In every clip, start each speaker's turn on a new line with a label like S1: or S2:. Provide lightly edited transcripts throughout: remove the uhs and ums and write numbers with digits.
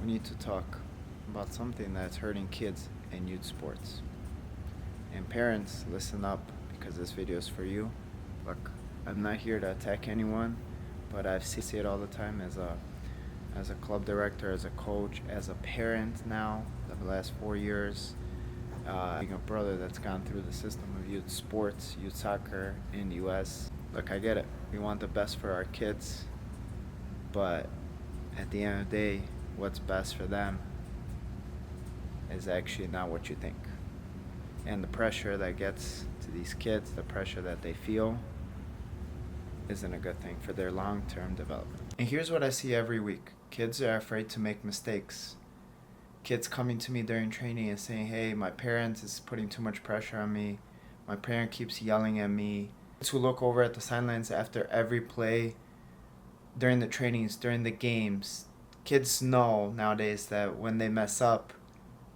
S1: we need to talk about something that's hurting kids in youth sports. And parents, listen up because this video is for you. Look, I'm not here to attack anyone, but I see it all the time as a club director, as a coach, as a parent now, the last 4 years, being a brother that's gone through the system of youth sports, youth soccer in the U.S. Look, I get it. We want the best for our kids, but at the end of the day, what's best for them is actually not what you think. And the pressure that gets to these kids, the pressure that they feel, isn't a good thing for their long-term development. And here's what I see every week. Kids are afraid to make mistakes. Kids coming to me during training and saying, hey, my parents is putting too much pressure on me. My parent keeps yelling at me. Kids who look over at the sidelines after every play, during the trainings, during the games. Kids know nowadays that when they mess up,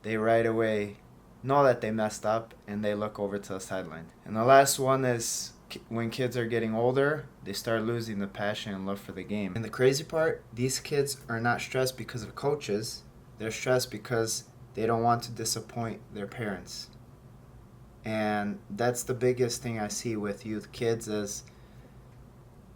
S1: they right away know that they messed up and they look over to the sideline. And the last one is when kids are getting older, they start losing the passion and love for the game. And the crazy part, these kids are not stressed because of coaches. They're stressed because they don't want to disappoint their parents. And that's the biggest thing I see with youth kids is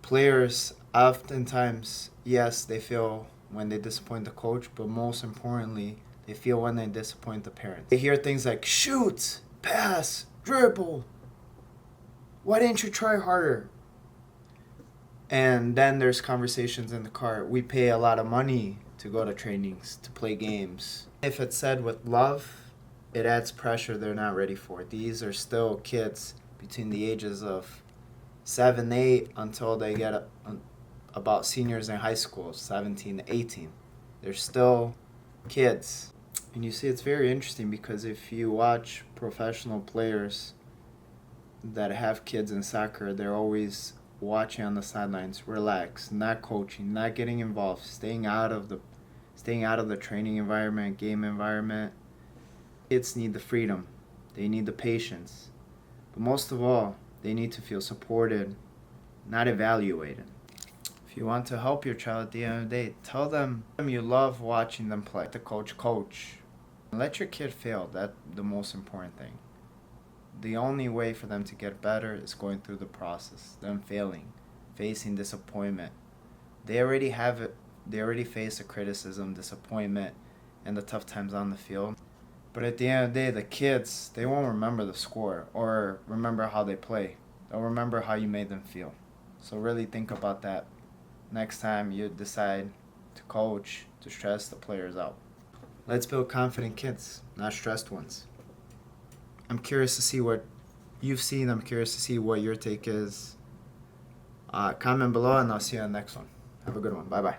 S1: players oftentimes, yes, they feel when they disappoint the coach, but most importantly, they feel when they disappoint the parents. They hear things like, shoot, pass, dribble. Why didn't you try harder? And then there's conversations in the car. We pay a lot of money to go to trainings, to play games. If it's said with love, it adds pressure they're not ready for. These are still kids between the ages of 7, 8 until they get about seniors in high school, 17 to 18. They're still kids. And you see, it's very interesting because if you watch professional players that have kids in soccer, they're always watching on the sidelines, relax, not coaching, not getting involved, staying out of the training environment, game environment. Kids need the freedom. They need the patience. But most of all, they need to feel supported, not evaluated. If you want to help your child at the end of the day, tell them you love watching them play. The coach. Let your kid fail. That's the most important thing. The only way for them to get better is going through the process, them failing, facing disappointment. They already have it. They already face the criticism, disappointment, and the tough times on the field. But at the end of the day, the kids, they won't remember the score or remember how they play. They'll remember how you made them feel. So really think about that next time you decide to coach, to stress the players out. Let's build confident kids, not stressed ones. I'm curious to see what you've seen. I'm curious to see what your take is. Comment below and I'll see you on the next one. Have a good one. Bye-bye.